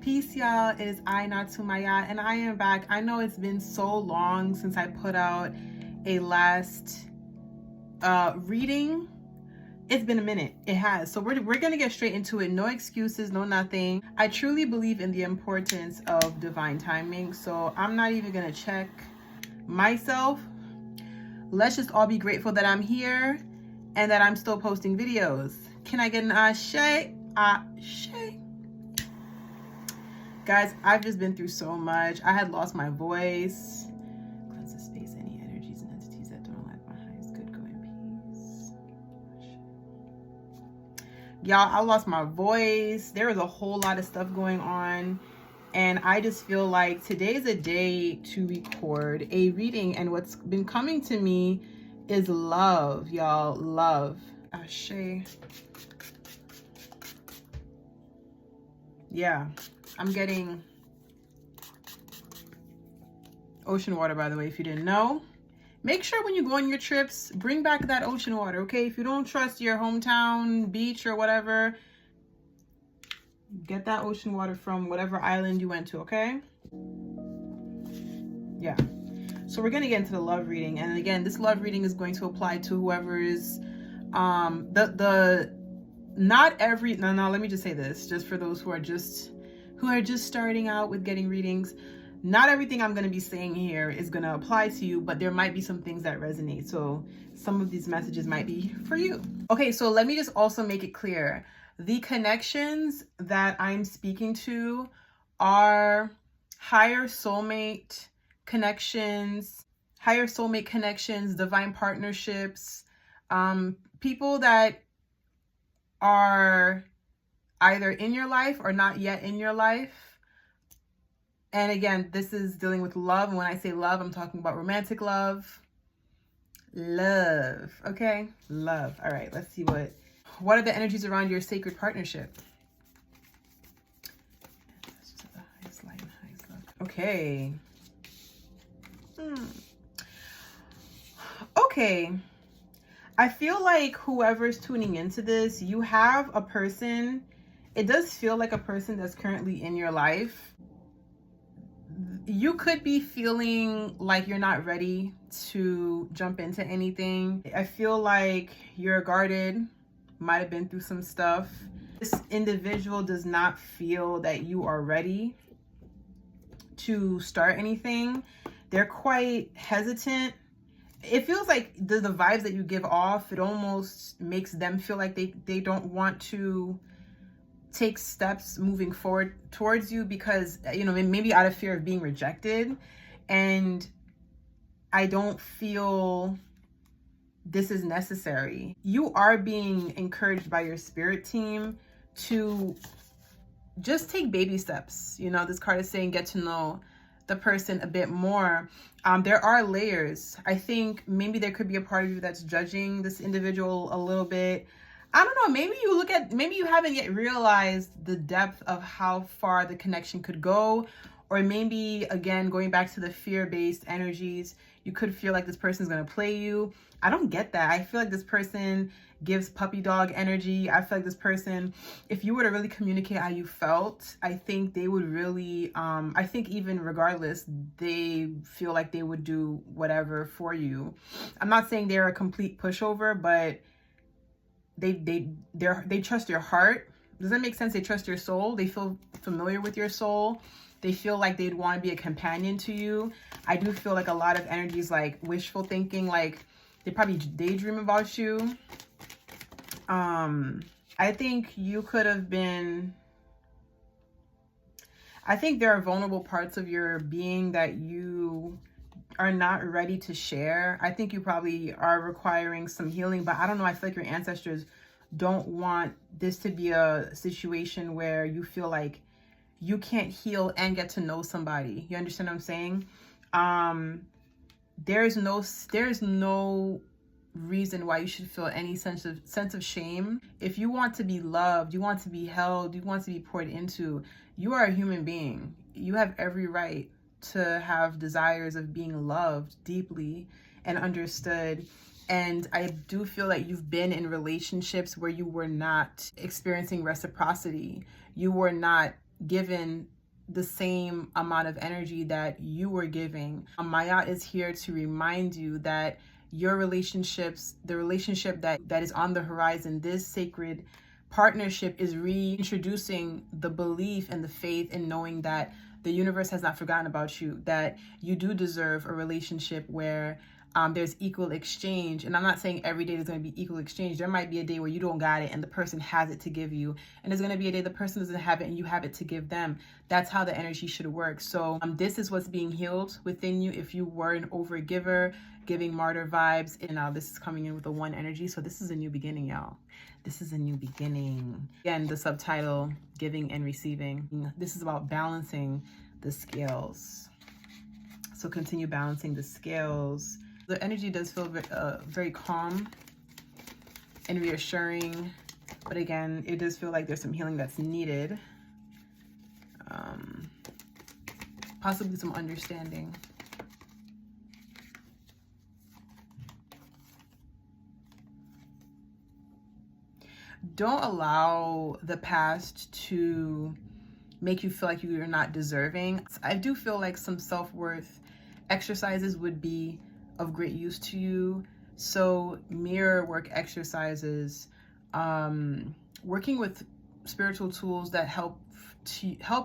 Peace, y'all. It is I, Natumaya, and I am back. I know it's been so long since I put out a last reading. It's been a minute. It has. So we're going to get straight into it. No excuses, no nothing. I truly believe in the importance of divine timing. So I'm not even going to check myself. Let's just all be grateful that I'm here and that I'm still posting videos. Can I get an ashe? Ashe. Guys, I've just been through so much. I had lost my voice. Cleanse the space, any energies and entities that don't align with my highest good, go in peace. Y'all, I lost my voice. There was a whole lot of stuff going on. And I just feel like today's a day to record a reading. And what's been coming to me is love, y'all. Love. Ashe. Yeah. I'm getting ocean water, by the way, if you didn't know. Make sure when you go on your trips, bring back that ocean water, okay? If you don't trust your hometown beach or whatever, get that ocean water from whatever island you went to, okay? Yeah. So we're going to get into the love reading. And again, this love reading is going to apply to whoever is not every, no, let me just say this, just for those who are just starting out with getting readings. Not everything I'm going to be saying here is going to apply to you, but there might be some things that resonate. So some of these messages might be for you. Okay, so let me just also make it clear. The connections that I'm speaking to are higher soulmate connections, divine partnerships, people that are either in your life or not yet in your life. And again, this is dealing with love. And when I say love, I'm talking about romantic love. Love. Okay? Love. All right, let's see what are the energies around your sacred partnership? Okay. Okay. I feel like whoever's tuning into this, you have a person. It does feel like a person that's currently in your life. You could be feeling like you're not ready to jump into anything. I feel like you're guarded, might have been through some stuff. This individual does not feel that you are ready to start anything. They're quite hesitant. It feels like the vibes that you give off, it almost makes them feel like they don't want to take steps moving forward towards you because, you know, maybe out of fear of being rejected. And I don't feel this is necessary. You are being encouraged by your spirit team to just take baby steps. You know, this card is saying get to know the person a bit more. There are layers. I think maybe there could be a part of you that's judging this individual a little bit. I don't know, maybe you haven't yet realized the depth of how far the connection could go. Or maybe, again, going back to the fear-based energies, you could feel like this person's going to play you. I don't get that. I feel like this person gives puppy dog energy. I feel like this person, if you were to really communicate how you felt, I think they would really, I think even regardless, they feel like they would do whatever for you. I'm not saying they're a complete pushover, but they trust your heart. Does that make sense? They trust your soul. They feel familiar with your soul. They feel like they'd want to be a companion to you. I do feel like a lot of energies like wishful thinking, like they probably daydream about you. I think you could have been, I think there are vulnerable parts of your being that you are not ready to share. I think you probably are requiring some healing, but I don't know. I feel like your ancestors don't want this to be a situation where you feel like you can't heal and get to know somebody. You understand what I'm saying? There's no reason why you should feel any sense of shame. If you want to be loved, you want to be held, you want to be poured into, you are a human being. You have every right to have desires of being loved deeply and understood. And I do feel like you've been in relationships where you were not experiencing reciprocity. You were not given the same amount of energy that you were giving. Maya is here to remind you that your relationships, the relationship that is on the horizon, this sacred partnership is reintroducing the belief and the faith in knowing that the universe has not forgotten about you, that you do deserve a relationship where there's equal exchange. And I'm not saying every day there's going to be equal exchange. There might be a day where you don't got it and the person has it to give you. And there's going to be a day the person doesn't have it and you have it to give them. That's how the energy should work. So this is what's being healed within you. If you were an overgiver, giving martyr vibes, and now this is coming in with a 1 energy. So this is a new beginning, y'all. This is a new beginning. Again, the subtitle, giving and receiving. This is about balancing the scales. So continue balancing the scales. The energy does feel very calm and reassuring, but again, it does feel like there's some healing that's needed. Possibly some understanding. Don't allow the past to make you feel like you're not deserving. I do feel like some self-worth exercises would be of great use to you. So mirror work exercises, working with spiritual tools that help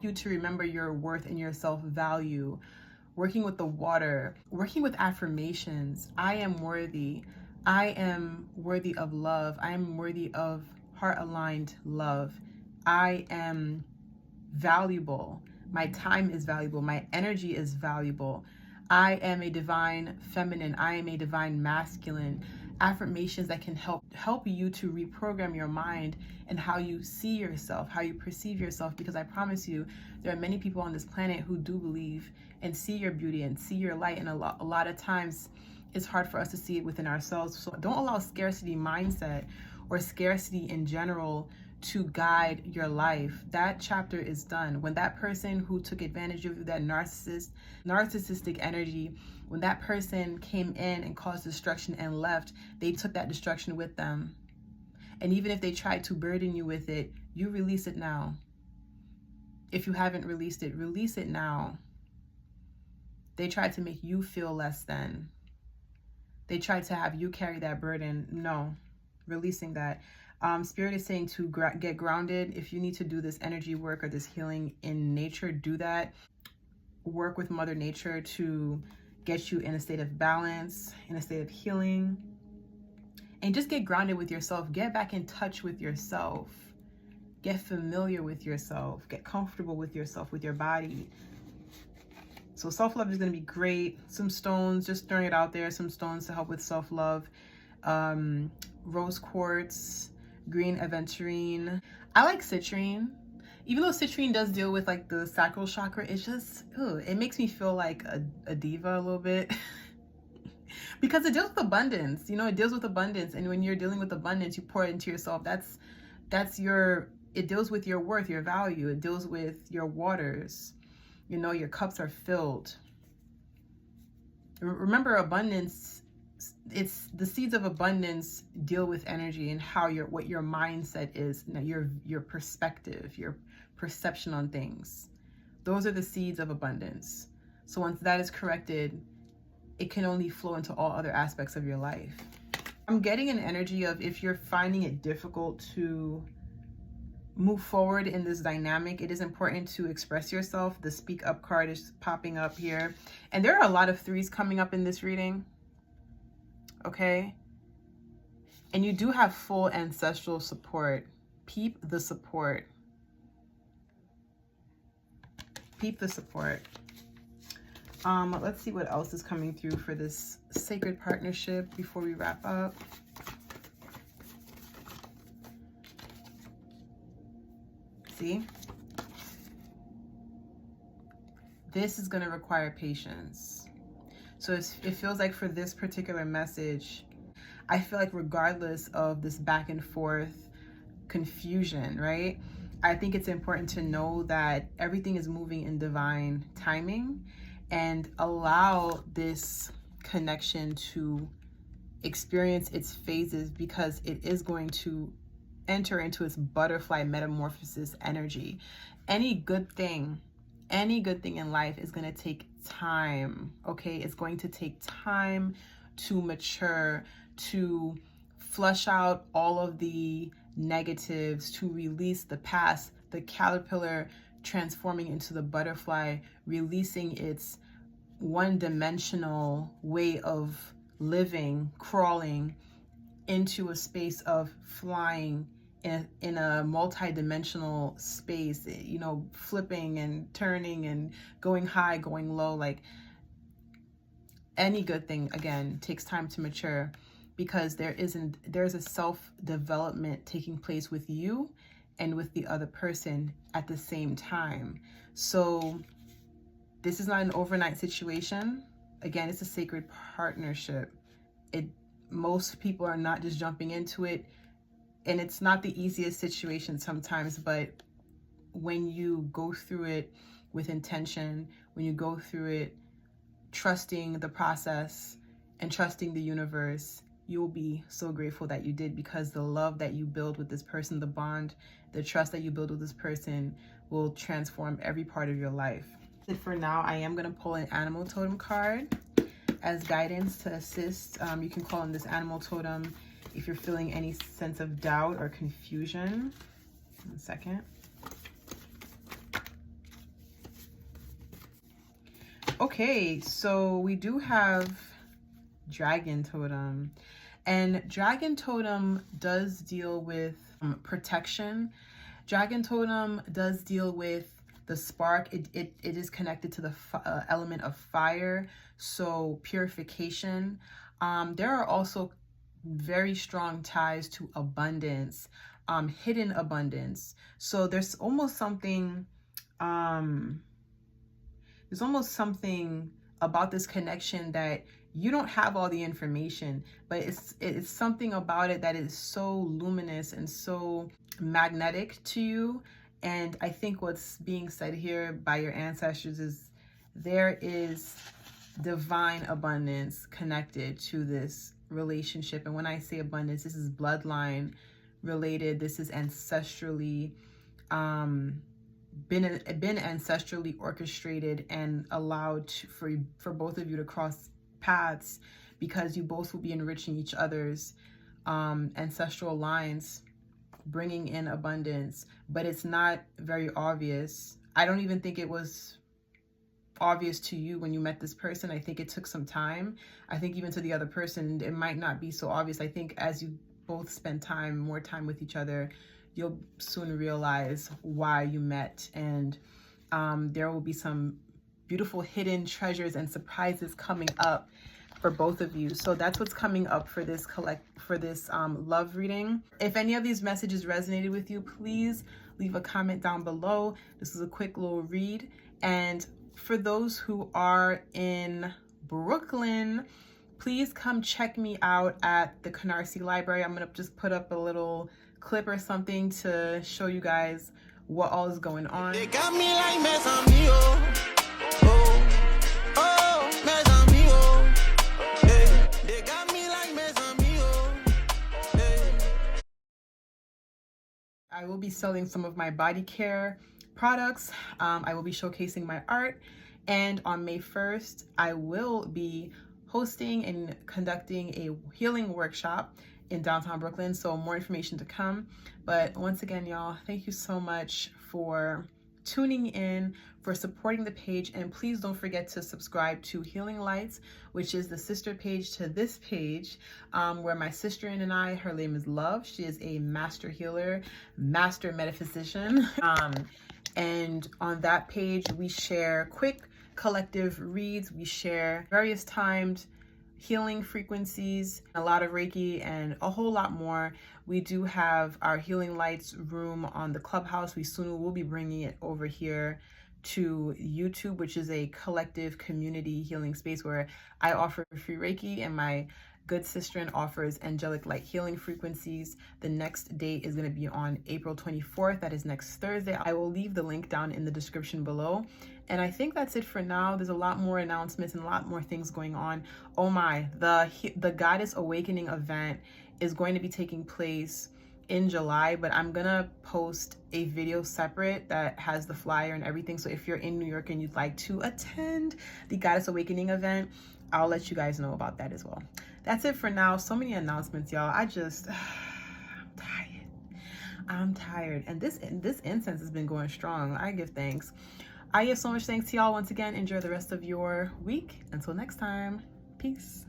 you to remember your worth and your self-value, working with the water, working with affirmations. I am worthy. I am worthy of love. I am worthy of heart-aligned love. I am valuable. My time is valuable. My energy is valuable. I am a divine feminine. I am a divine masculine. Affirmations that can help you to reprogram your mind and how you see yourself, how you perceive yourself, because I promise you, there are many people on this planet who do believe and see your beauty and see your light, and a lot of times it's hard for us to see it within ourselves. So don't allow scarcity mindset or scarcity in general to guide your life. That chapter is done. When that person who took advantage of you, that narcissistic energy, when that person came in and caused destruction and left, they took that destruction with them. And even if they tried to burden you with it, you release it now. If you haven't release it now. They tried to make you feel less than. They tried to have you carry that burden. No, releasing that. Spirit is saying to get grounded. If you need to do this energy work or this healing in nature, do that. Work with Mother Nature to get you in a state of balance, in a state of healing. And just get grounded with yourself. Get back in touch with yourself. Get familiar with yourself. Get comfortable with yourself, with your body. So self-love is going to be great. Some stones, just throwing it out there, some stones to help with self-love. Rose quartz, green aventurine. I like citrine. Even though citrine does deal with like the sacral chakra, it's just, it makes me feel like a diva a little bit. Because it deals with abundance, it deals with abundance. And when you're dealing with abundance, you pour it into yourself. It deals with your worth, your value. It deals with your waters. Your cups are filled. Remember, abundance, it's the seeds of abundance deal with energy and what your mindset is, your perspective, your perception on things. Those are the seeds of abundance. So once that is corrected, it can only flow into all other aspects of your life. I'm getting an energy of, if you're finding it difficult to move forward in this dynamic, it is important to express yourself. The speak up card is popping up here. And there are a lot of 3s coming up in this reading. Okay? And you do have full ancestral support. Peep the support. Peep the support. Let's see what else is coming through for this sacred partnership before we wrap up. See? This is going to require patience. So it feels like for this particular message, I feel like regardless of this back and forth confusion, right? I think it's important to know that everything is moving in divine timing, and allow this connection to experience its phases, because it is going to enter into its butterfly metamorphosis energy. Any good thing in life is going to take time, okay? It's going to take time to mature, to flush out all of the negatives, to release the past, the caterpillar transforming into the butterfly, releasing its one-dimensional way of living, crawling into a space of flying in a multi-dimensional space, you know, flipping and turning and going high, going low. Like, any good thing, again, takes time to mature, because there's a self-development taking place with you and with the other person at the same time. So this is not an overnight situation. Again, it's a sacred partnership. Most people are not just jumping into it, and it's not the easiest situation sometimes, but when you go through it with intention, when you go through it trusting the process and trusting the universe, you'll be so grateful that you did, because the love that you build with this person, the bond, the trust that you build with this person will transform every part of your life. And for now, I am going to pull an animal totem card as guidance to assist. You can call on this animal totem if you're feeling any sense of doubt or confusion. 1 second. Okay, so we do have dragon totem, and dragon totem does deal with protection. Dragon totem does deal with the spark. It is connected to the element of fire, so purification. There are also very strong ties to abundance, hidden abundance. So there's almost something about this connection that you don't have all the information, but it's something about it that is so luminous and so magnetic to you. And I think what's being said here by your ancestors is there is divine abundance connected to this relationship. And when I say abundance, this is bloodline related. This is ancestrally been ancestrally orchestrated and allowed for both of you to cross paths, because you both will be enriching each other's ancestral lines, bringing in abundance. But it's not very obvious. I don't even think it was obvious to you when you met this person. I think it took some time. I think even to the other person, it might not be so obvious. I think as you both spend more time with each other, you'll soon realize why you met. And there will be some beautiful hidden treasures and surprises coming up for both of you. So that's what's coming up for this love reading. If any of these messages resonated with you, please leave a comment down below. This is a quick little read. And for those who are in Brooklyn, please come check me out at the Canarsie Library. I'm gonna just put up a little clip or something to show you guys what all is going on. They got me like I will be selling some of my body care products. I will be showcasing my art, and on May 1st, I will be hosting and conducting a healing workshop in downtown Brooklyn. So more information to come. But once again, y'all, thank you so much for tuning in, for supporting the page, and please don't forget to subscribe to Healing Lights, which is the sister page to this page, where my sister and I, her name is Love. She is a master healer, master metaphysician, and on that page we share quick collective reads. We share various timed healing frequencies, a lot of Reiki, and a whole lot more. We do have our Healing Lights room on the Clubhouse. We soon will be bringing it over here to YouTube, which is a collective community healing space where I offer free Reiki and my good sister offers angelic light healing frequencies. The next date is going to be on April 24th. That is next Thursday. I will leave the link down in the description below. And I think that's it for now. There's a lot more announcements and a lot more things going on. Oh my, the Goddess Awakening event is going to be taking place in July, but I'm gonna post a video separate that has the flyer and everything. So if you're in New York and you'd like to attend the Goddess Awakening event, I'll let you guys know about that as well. That's it for now. So many announcements, y'all. I'm tired. I'm tired. And this incense has been going strong. I give thanks. I give so much thanks to y'all once again. Enjoy the rest of your week. Until next time, peace.